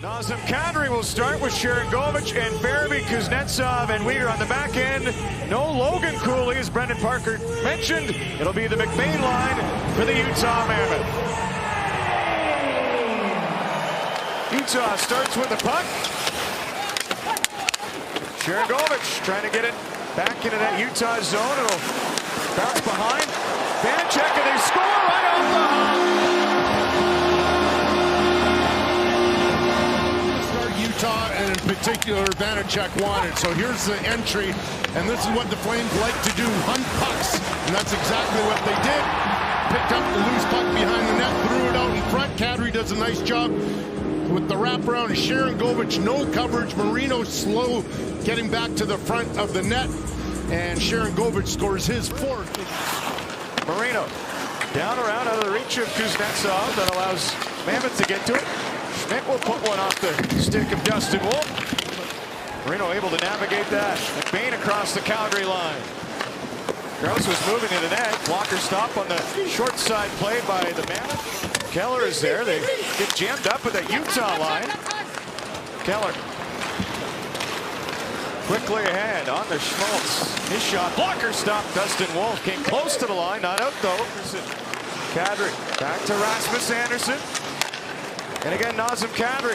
Nazem Kadri will start with Sharangovich and Farabee, Kuznetsov and Uyghur on the back end. No Logan Cooley, as Brendan Parker mentioned. It'll be the McBain line for the Utah Mammoth. Utah starts with the puck. Sharangovich trying to get it back into that Utah zone. It'll bounce behind. Vanacek, and they score right off the hop. Utah, and in particular, Vanacek wanted. So here's the entry, and this is what the Flames like to do, hunt pucks, and that's exactly what they did. Picked up the loose puck behind the net, threw it out in front. Kadri does a nice job with the wraparound. Sharangovich, no coverage. Marino slow getting back to the front of the net, and Sharangovich scores his fourth. Marino down around out of the reach of Kuznetsov. That allows Mammoth to get to it. Schmidt will put one off the stick of Dustin Wolf. Marino able to navigate that. McBain across the Calgary line. Krause was moving to the net. Blocker stop on the short side play by the Mammoth. Keller is there. They get jammed up with that Utah line. Keller quickly ahead on the Schmaltz. His shot. Blocker stop. Dustin Wolf came close to the line. Not out though. Kadri back to Rasmus Andersson. And again, Nazem Kadri.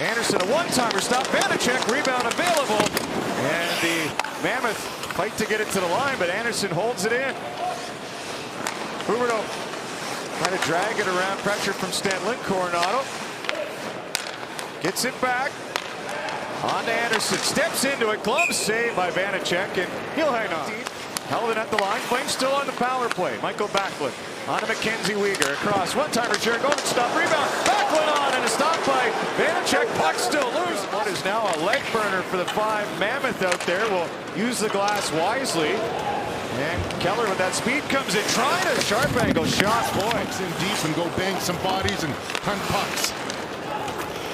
Anderson, a one-timer stop. Vanacek, rebound available. And the Mammoth fight to get it to the line, but Anderson holds it in. Huberto trying to drag it around. Pressure from Stenlund. Coronado gets it back. On to Anderson. Steps into it. Glove save by Vanacek, and he'll hang on. Held it at the line. Flames still on the power play. Michael Backlund. On to Mackenzie Uyghur. Across. One-timer. Sharangovich stop. Rebound. Backlund on, and a stop by Vanacek. Puck still loose. What is now a leg burner for the 5 Mammoth out there. Will use the glass wisely. And Keller with that speed comes in. Trying a sharp angle shot. Points in deep and go bang some bodies and hunt pucks.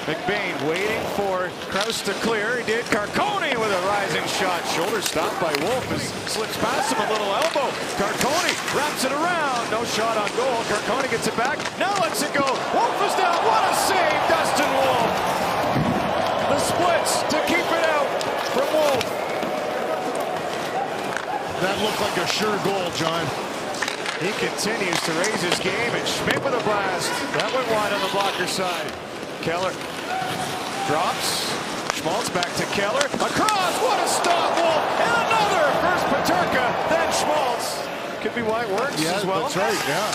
McBain waiting for Krause to clear. He did. Carcone with a rising shot. Shoulder stopped by Wolf. Slips past him, a little elbow. Carcone wraps it around. No shot on goal. Carcone gets it back. Now lets it go. Wolf is down. What a save, Dustin Wolf. The splits to keep it out from Wolf. That looked like a sure goal, John. He continues to raise his game, and Schmidt with a blast. That went wide on the blocker side. Keller drops. Schmaltz back to Keller. Across. What a stop, Wolf. And another. First Peterka, then Schmaltz. Could be why it works as well. That's right, yeah.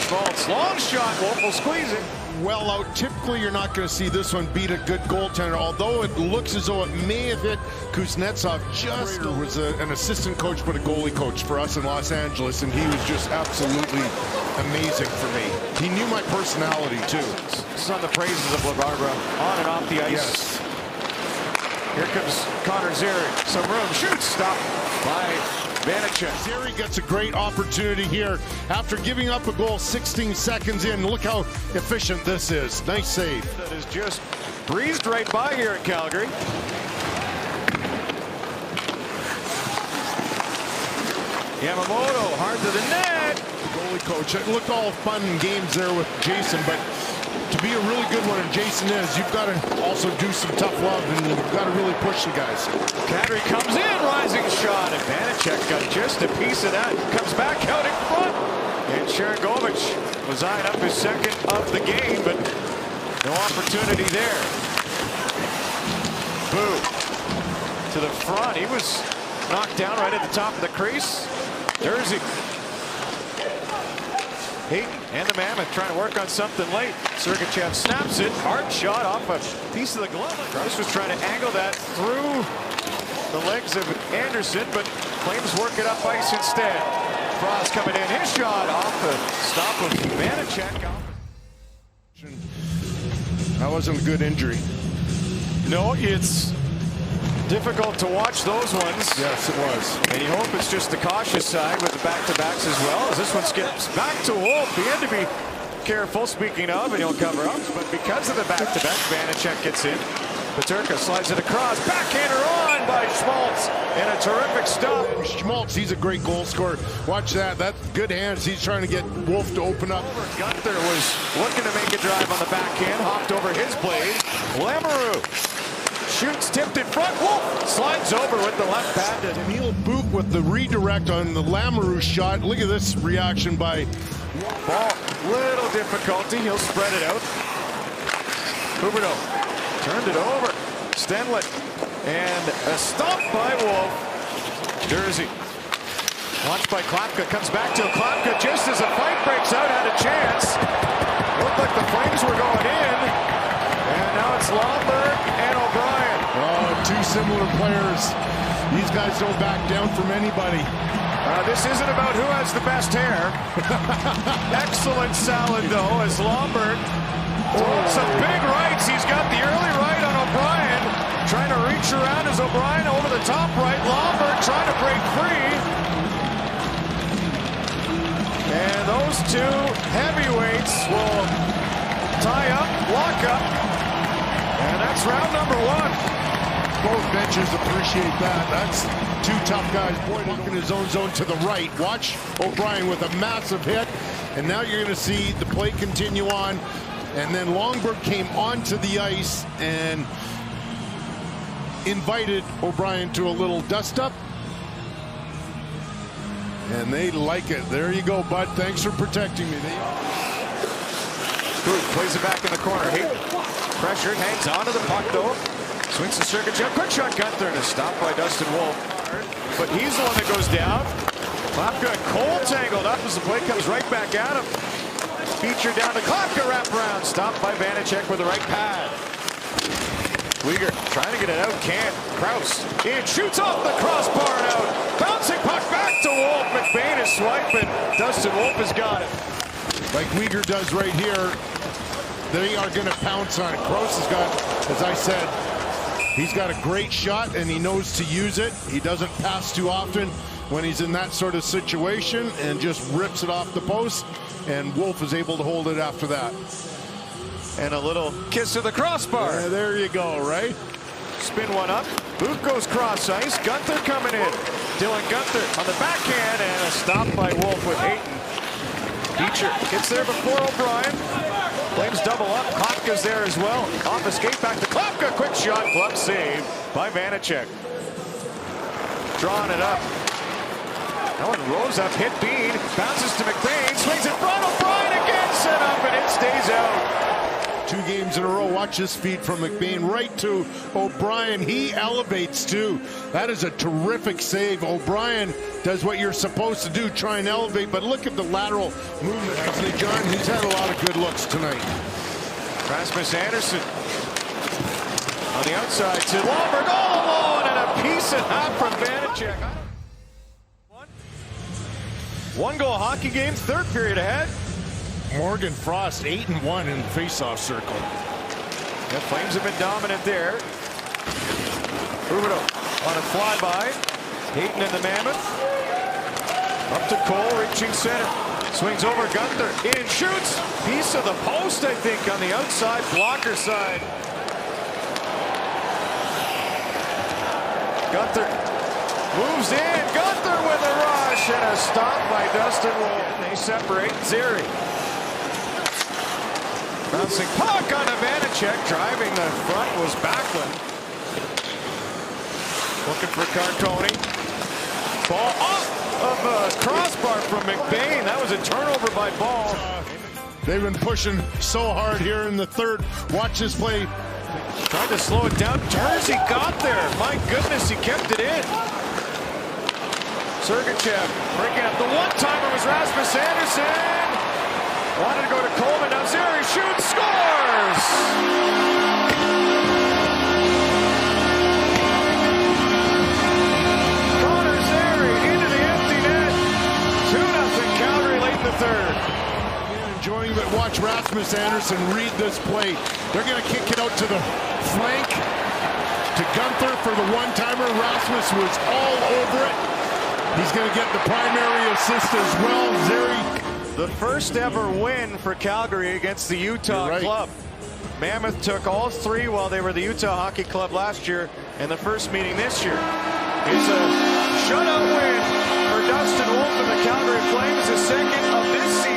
Schmaltz, long shot. Wolf will squeeze it. Well out. Typically, you're not going to see this one beat a good goaltender, although it looks as though it may have hit Kuznetsov. Just was an assistant coach, but a goalie coach for us in Los Angeles, and he was just absolutely amazing for me. He knew my personality, too. This is on the praises of LaBarbera, on and off the ice. Yes. Here comes Connor Zary. Some room. Shoots. Stopped by Vanacek. Zary gets a great opportunity here after giving up a goal 16 seconds in. Look how efficient this is. Nice save. That is just breezed right by here in Calgary. Yamamoto hard to the net. Goalie coach. It looked all fun and games there with Jason, but to be a really good one, and Jason is, you've got to also do some tough love, and you've got to really push the guys. Kadri comes in, rising shot, and Vanacek got just a piece of that. Comes back out in front, and Sharangovich was eyeing up his second of the game, but no opportunity there. Boo to the front. He was knocked down right at the top of the crease. Jersey. Hayton and the Mammoth trying to work on something late. Sergachev snaps it. Hard shot off a piece of the glove. Krause was trying to angle that through the legs of Anderson, but Flames work it up ice instead. Frost coming in. His shot off the stop of Vanacek. That wasn't a good injury. No, it's difficult to watch those ones. Yes, it was. And you hope it's just the cautious side with the back-to-backs as well, as this one skips back to Wolf. He had to be careful, speaking of, and he'll cover up. But because of the back-to-back, Vanacek gets in. Peterka slides it across. Backhander on by Schmaltz. And a terrific stop. Schmaltz, he's a great goal scorer. Watch that. That's good hands. He's trying to get Wolf to open up. Gunther was looking to make a drive on the backhand. Hopped over his blade. Lamoureux shoots, tipped in front. Wolf slides over with the left pad. And he'll boot with the redirect on the Lamoureux shot. Look at this reaction by Ball. Little difficulty. He'll spread it out. Huberdeau turned it over. Stenlett. And a stop by Wolf. Jersey. Launched by Klapka. Comes back to Klapka just as a fight breaks out. Had a chance. Looked like the Flames were going in. And now it's Lomberg and O'Brien. Oh, two similar players. These guys don't back down from anybody. This isn't about who has the best hair. Excellent salad, though, as Lomberg throws some big rights. He's got the early right on O'Brien. Trying to reach around as O'Brien over the top right. Lomberg trying to break free. And those two heavyweights will tie up, lock up. And that's round number one. Both benches appreciate that. That's two tough guys. Boyd in his own zone to the right. Watch O'Brien with a massive hit. And now you're going to see the play continue on. And then Lomberg came onto the ice and invited O'Brien to a little dust-up. And they like it. There you go, bud. Thanks for protecting me. Booth plays it back in the corner. Hayden pressured, hangs on to the puck, though. Swings the circuit jump. Quick shot Gunther and a stop by Dustin Wolf. But he's the one that goes down. Klapka and Cole tangled up as the play comes right back at him. Feature down to Klapka wraparound. Stopped by Vanacek with the right pad. Uyghur trying to get it out. Can't. Kraus in. Shoots off the crossbar and out. Bouncing puck back to Wolf. McBain is swiping. Dustin Wolf has got it. Like Uyghur does right here. They are going to pounce on it. Kraus has got, as I said, he's got a great shot and he knows to use it. He doesn't pass too often when he's in that sort of situation and just rips it off the post. And Wolf is able to hold it after that. And a little kiss to the crossbar. Yeah, there you go, right? Spin one up. Booth goes cross ice. Gunther coming in. Dylan Gunther on the backhand and a stop by Wolf with Hayton. Beecher gets there before O'Brien. Flames double up. Klapka's there as well. Off the skate back to Klapka. Quick shot. Glove save by Vanacek. Drawing it up. That one rolls up. Hit Bean. Bounces to McBain. Swings in front. O'Brien again. Set up and it stays out. 2 games in a row. Watch this feed from McBain right to O'Brien. He elevates too. That is a terrific save. O'Brien does what you're supposed to do, try and elevate, but look at the lateral movement. Anthony John, he's had a lot of good looks tonight. Rasmus Anderson on the outside to Lomberg all alone and a piece and a half from Vanacek. One goal hockey game, third period ahead. Morgan Frost 8-1 in the faceoff circle. The Flames have been dominant there. Huberdeau on a flyby. Hayton and the Mammoth. Up to Cole, reaching center. Swings over Gunther. In, shoots. Piece of the post, I think, on the outside, blocker side. Gunther moves in. Gunther with a rush and a stop by Dustin Wolf. They separate. Zeri. Bouncing puck on a Vanacek. Driving the front was Backlund. Looking for Carconi. Ball off of a crossbar from McBain. That was a turnover by Ball. They've been pushing so hard here in the third. Watch this play. Tried to slow it down. Jersey got there. My goodness, he kept it in. Sergachev breaking up. The one-timer was Rasmus Anderson. Wanted to go to Coleman. Now Zeri shoots, scores! Connor Zeri into the empty net. 2-0 Calgary late in the third. Enjoying it. Watch Rasmus Anderson read this play. They're going to kick it out to the flank to Gunther for the one-timer. Rasmus was all over it. He's going to get the primary assist as well. Zeri. The first ever win for Calgary against the Utah club. Mammoth took all 3 while they were the Utah Hockey Club last year in the first meeting this year. It's a shutout win for Dustin Wolf and the Calgary Flames, the second of this season.